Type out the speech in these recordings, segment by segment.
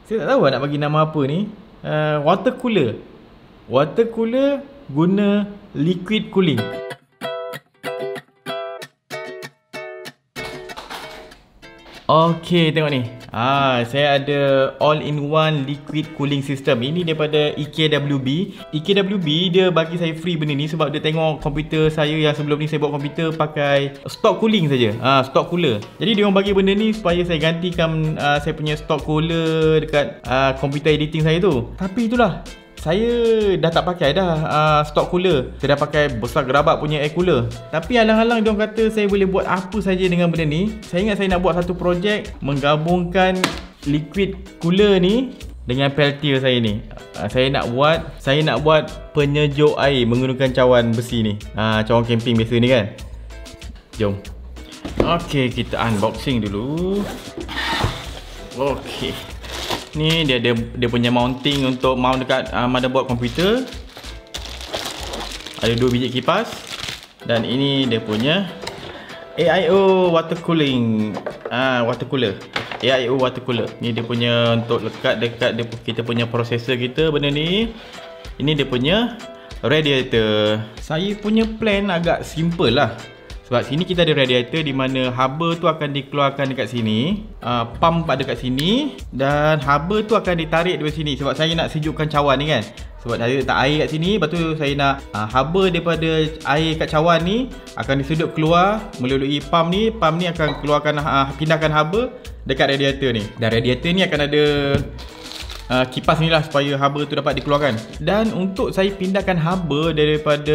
Saya tak tahu nak bagi nama apa ni. Water cooler. Water cooler guna liquid cooling. Okey, tengok ni. Saya ada all-in-one liquid cooling system. Ini daripada EKWB. EKWB dia bagi saya free benda ni sebab dia tengok komputer saya yang sebelum ni saya buat komputer pakai stock cooling saja. Stock cooler. Jadi dia orang bagi benda ni supaya saya gantikan saya punya stock cooler dekat komputer editing saya tu. Tapi itulah, saya dah tak pakai dah stock cooler. Saya dah pakai besar gerabak punya air cooler. Tapi alang-alang diorang kata saya boleh buat apa saja dengan benda ni. Saya ingat saya nak buat satu projek menggabungkan liquid cooler ni dengan Peltier saya ni. Saya nak buat penyejuk air menggunakan cawan besi ni. Cawan camping biasa ni kan. Jom. Okey, kita unboxing dulu. Okey. Ni dia punya mounting untuk mount dekat motherboard komputer. Ada 2 biji kipas. Dan ini dia punya AIO water cooling water cooler. AIO water cooler. Ni dia punya untuk lekat dekat kita punya processor kita benda ni. Ini dia punya radiator. Saya punya plan agak simple lah. Sebab sini kita ada radiator di mana haba tu akan dikeluarkan dekat sini, pump ada kat sini, dan haba tu akan ditarik dari sini sebab saya nak sejukkan cawan ni kan. Sebab saya letak air kat sini, lepas tu saya nak haba daripada air kat cawan ni akan disedut keluar melalui pump ni akan keluarkan pindahkan haba dekat radiator ni. Dan radiator ni akan ada kipas ni lah supaya haba tu dapat dikeluarkan. Dan untuk saya pindahkan haba daripada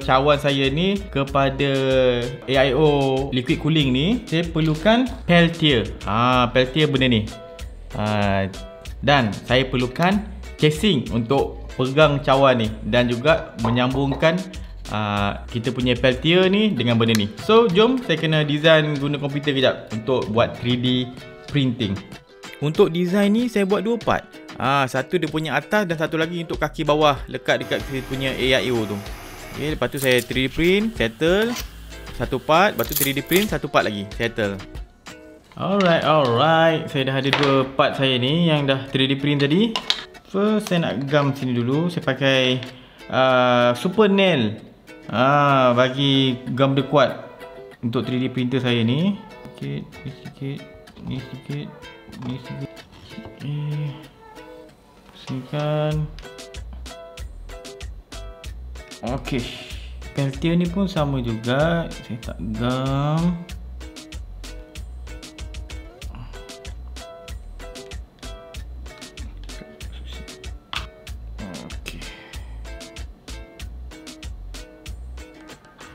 cawan saya ni kepada AIO liquid cooling ni, saya perlukan Peltier. Peltier benda ni. Dan saya perlukan casing untuk pegang cawan ni dan juga menyambungkan kita punya Peltier ni dengan benda ni. So jom saya kena design guna komputer kejap untuk buat 3D printing. Untuk design ni saya buat 2 part. Satu dia punya atas dan satu lagi untuk kaki bawah lekat dekat saya punya AIO tu. Okay, lepas tu saya 3D print, settle satu part, lepas tu 3D print satu part lagi, settle. Alright. Saya dah ada 2 part saya ni yang dah 3D print tadi. First saya nak gam sini dulu. Saya pakai super nail. Bagi gam dia kuat untuk 3D printer saya ni. Sikit, ni sikit, ni sikit, ni sikit. Okay. Pusingkan. Okey. Peltier ni pun sama juga. Saya tak gam. Okey.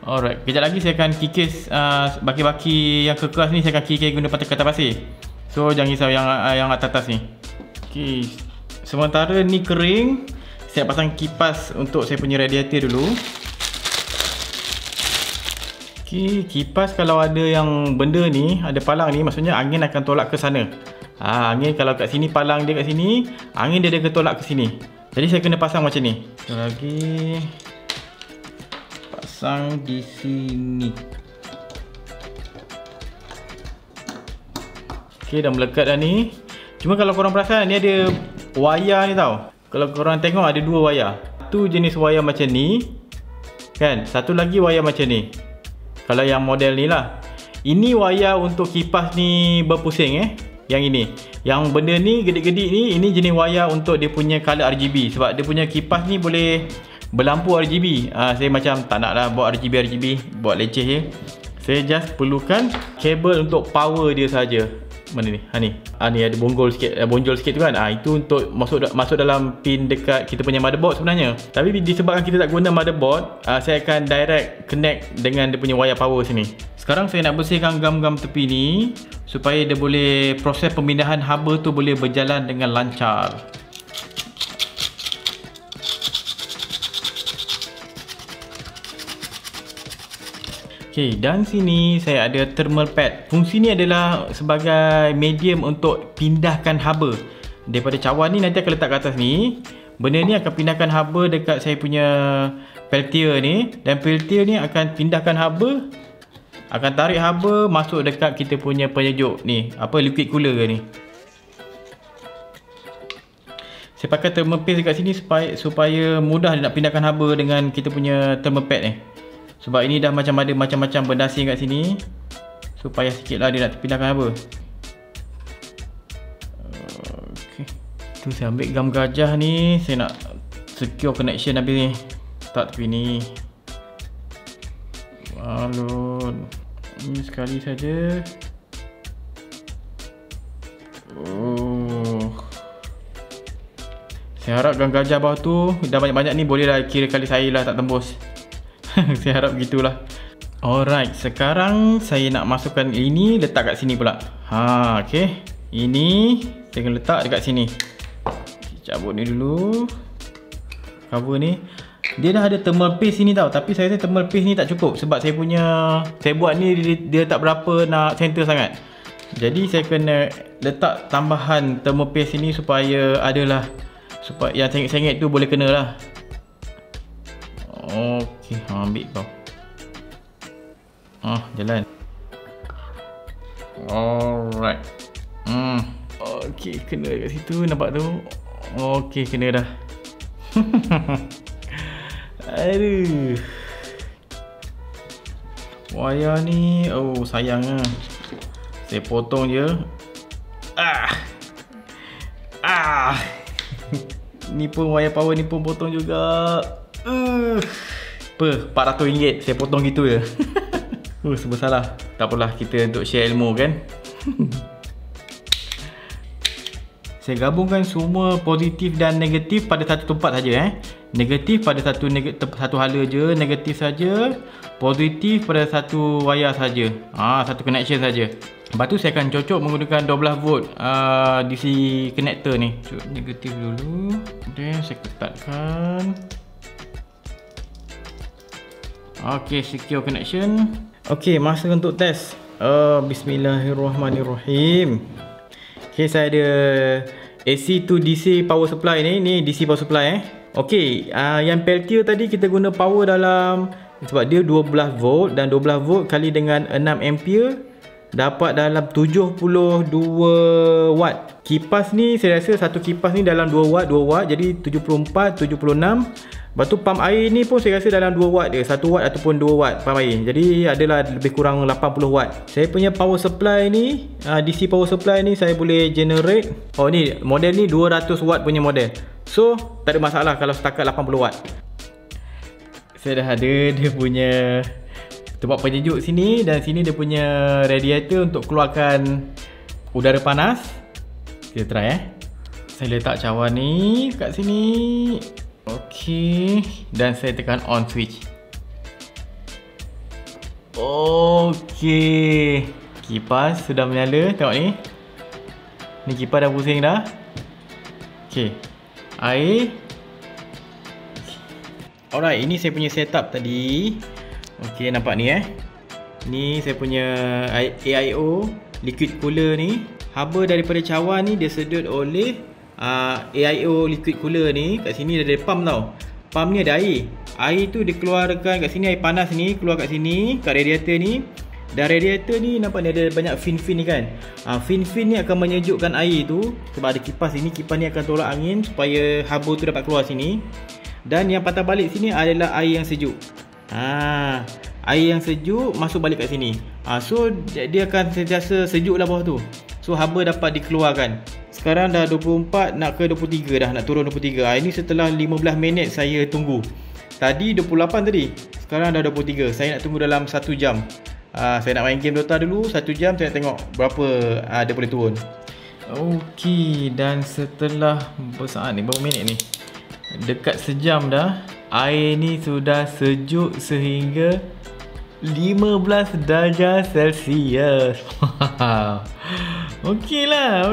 Alright, kejap lagi saya akan kikis baki-baki yang kekas ni, saya akan kikis guna kata pasir. So jangan risau yang atas ni. Okey. Sementara ni kering, saya pasang kipas untuk saya punya radiator dulu. Okey, kipas kalau ada yang benda ni, ada palang ni, maksudnya angin akan tolak ke sana. Angin kalau kat sini, palang dia kat sini, angin dia akan tolak ke sini. Jadi saya kena pasang macam ni. Sekali lagi. Pasang di sini. Okey, dah melekat dah ni. Cuma kalau korang perasan, ni ada wayar ni tau. Kalau korang tengok ada 2 wayar. Satu jenis wayar macam ni kan, satu lagi wayar macam ni. Kalau yang model ni lah. Ini wayar untuk kipas ni berpusing yang ini. Yang benda ni gedik-gedik ni, ini jenis wayar untuk dia punya color RGB. Sebab dia punya kipas ni boleh berlampu RGB. Saya macam tak nak lah buat RGB, buat leceh je. Saya just perlukan kabel untuk power dia saja. Mana ni? Ni ada bonjol sikit tu kan. Itu untuk masuk dalam pin dekat kita punya motherboard sebenarnya. Tapi disebabkan kita tak guna motherboard, saya akan direct connect dengan dia punya wire power sini. Sekarang saya nak bersihkan gam-gam tepi ni supaya dia boleh proses pemindahan haba tu boleh berjalan dengan lancar. Okey, dan sini saya ada thermal pad. Fungsi ni adalah sebagai medium untuk pindahkan haba. Daripada cawan ni nanti akan letak ke atas ni. Benda ni akan pindahkan haba dekat saya punya Peltier ni. Dan Peltier ni akan pindahkan haba, akan tarik haba masuk dekat kita punya penyejuk ni. Liquid cooler ke ni. Saya pakai thermal paste dekat sini supaya mudah nak pindahkan haba dengan kita punya thermal pad ni. Sebab ini dah macam ada macam-macam berdasing kat sini. Supaya sikit lah dia nak pindahkan haba. Okay. Tu saya ambil gam gajah ni. Saya nak secure connection habis ni. Tak tepi ni. Balon. Ini sekali saja. Saya harap gam gajah bawah tu dah banyak-banyak ni boleh dah kira kali saya lah tak tembus. Saya harap begitulah. Alright, sekarang saya nak masukkan ini letak kat sini pula. Okay. Ini saya akan letak dekat sini. Cabut ni dulu. Cover ni. Dia dah ada thermal paste sini tau. Tapi saya rasa thermal paste ni tak cukup. Sebab saya buat ni dia tak berapa nak center sangat. Jadi saya kena letak tambahan thermal paste sini supaya adalah, supaya yang sengit-sengit tu boleh kena lah. Okey, ambil kau. Jalan. Alright. Okey, kena kat situ, nampak tu. Okey, kena dah. Aduh. Wayar ni, sayang lah. Saya potong je. Ni pun wayar power ni pun potong juga. RM400 saya potong gitu je. Sebab salah. Tak apalah, kita untuk share ilmu kan. Saya gabungkan semua positif dan negatif pada satu tempat saja. Negatif pada satu hala je, negatif saja. Positif pada satu wayar saja. Satu connection saja. Lepas tu saya akan cocok menggunakan 12 volt DC connector ni. Negatif dulu. Then saya ketatkan. Ok, secure connection. Ok, masa untuk test. Bismillahirrahmanirrahim. Ok, saya ada AC to DC power supply ni. Ni DC power supply Ok, yang Peltier tadi kita guna power dalam, sebab dia 12 volt dan 12 volt kali dengan 6 ampere dapat dalam 72 watt. Kipas ni saya rasa satu kipas ni dalam 2 watt jadi 74, 76. Lepas tu pump air ni pun saya rasa dalam 2 watt dia, 1 watt ataupun 2 watt pump air. Jadi adalah lebih kurang 80 watt. Saya punya power supply ni, DC power supply ni saya boleh generate. Ni model ni 200 watt punya model. So tak ada masalah kalau setakat 80 watt. Saya dah ada dia punya tempat penyejuk sini, dan sini dia punya radiator untuk keluarkan udara panas. Kita try Saya letak cawan ni kat sini. Okey, dan saya tekan on switch. Okey, kipas sudah menyala. Tengok ni. Ni kipas dah pusing dah. Okey. Air. Alright, ini saya punya setup tadi. Okey, nampak ni Ni saya punya AIO liquid cooler ni. Haba daripada cawan ni dia sedut oleh AIO liquid cooler ni. Kat sini ada pump tau. Pump ni ada air. Air tu dikeluarkan kat sini, air panas ni keluar kat sini, kat radiator ni. Dan radiator ni nampak ni ada banyak fin-fin ni kan. Fin-fin ni akan menyejukkan air tu. Sebab ada kipas ni, kipas ni akan tolak angin supaya haba tu dapat keluar sini. Dan yang patah balik sini adalah air yang sejuk. Air yang sejuk masuk balik kat sini. So dia akan sentiasa sejuk lah bawah tu. So haba dapat dikeluarkan. Sekarang dah 24 nak ke 23 dah, nak turun 23. Ini setelah 15 minit saya tunggu. Tadi 28 tadi. Sekarang dah 23. Saya nak tunggu dalam 1 jam. Saya nak main game Dota dulu. 1 jam saya nak tengok berapa dia boleh turun. Okey, dan setelah berapa saat ni, berapa minit ni? Dekat sejam dah. Air ni sudah sejuk sehingga 15 darjah Celsius. Okey lah.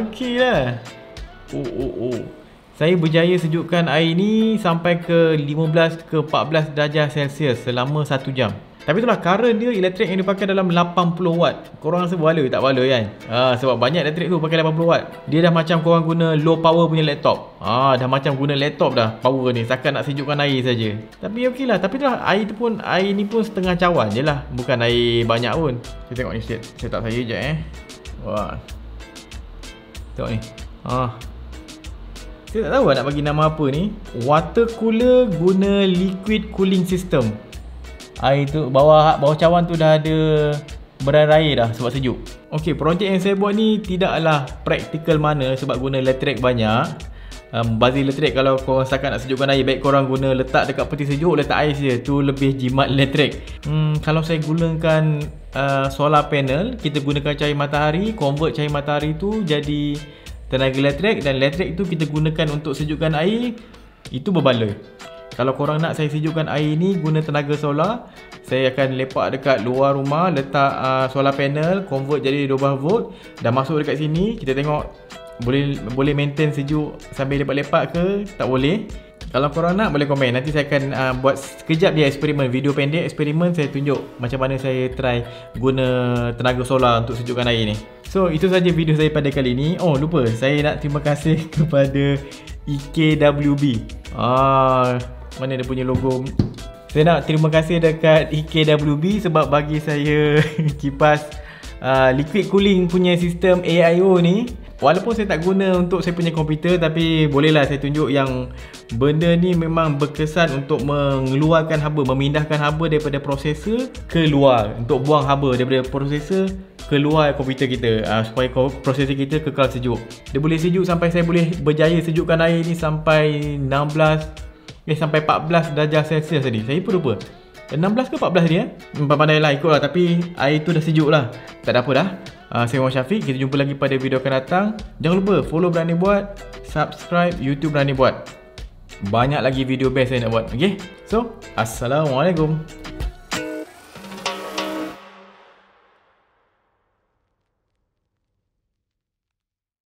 Saya berjaya sejukkan air ni sampai ke 15 ke 14 darjah Celsius selama 1 jam. Tapi itulah, current dia, elektrik yang dipakai dalam 80 watt. Korang rasa bala tak bala kan? Sebab banyak elektrik tu pakai 80 watt. Dia dah macam korang guna low power punya laptop. Dah macam guna laptop dah power ni. Takkan nak sejukkan air saja. Tapi okey lah. Tapi itulah, air ni pun setengah cawan je lah. Bukan air banyak pun. Kita tengok ni setup saya sekejap Wah. Tengok ni. Saya tak tahu nak bagi nama apa ni. Water cooler guna liquid cooling system. Air tu bawah cawan tu dah ada berair dah sebab sejuk. Okey, projek yang saya buat ni tidaklah praktikal mana sebab guna elektrik banyak. Bazir elektrik kalau korang setakat nak sejukkan air, baik korang guna letak dekat peti sejuk, letak air saja, tu lebih jimat elektrik. Kalau saya gunakan solar panel, kita gunakan cahaya matahari, convert cahaya matahari tu jadi tenaga elektrik, dan elektrik tu kita gunakan untuk sejukkan air, itu berbaloi. Kalau korang nak saya sejukkan air ni guna tenaga solar, saya akan lepak dekat luar rumah, letak solar panel, convert jadi 12 volt, dah masuk dekat sini, kita tengok boleh maintain sejuk sambil lepak-lepak ke tak boleh. Kalau korang nak boleh komen. Nanti saya akan buat sekejap dia eksperimen, video pendek eksperimen, saya tunjuk macam mana saya try guna tenaga solar untuk sejukkan air ni. So itu saja video saya pada kali ini. Oh lupa, saya nak terima kasih kepada EKWB. Mana dia punya logo. Saya nak terima kasih dekat EKWB sebab bagi saya kipas liquid cooling punya sistem AIO ni. Walaupun saya tak guna untuk saya punya komputer, tapi bolehlah saya tunjuk yang benda ni memang berkesan untuk mengeluarkan haba, memindahkan haba daripada prosesor ke luar, untuk buang haba daripada prosesor keluar komputer kita, supaya prosesor kita kekal sejuk. Dia boleh sejuk sampai saya boleh berjaya sejukkan air ni sampai 14 darjah Celsius tadi. Saya pun lupa 16 ke 14 dia. Pandai lah, ikut lah. Tapi air tu dah sejuk lah. Tak ada apa dah. Saya Muhammad Syafiq. Kita jumpa lagi pada video akan datang. Jangan lupa follow Berani Buat, subscribe YouTube Berani Buat. Banyak lagi video best saya nak buat. Okay, so Assalamualaikum.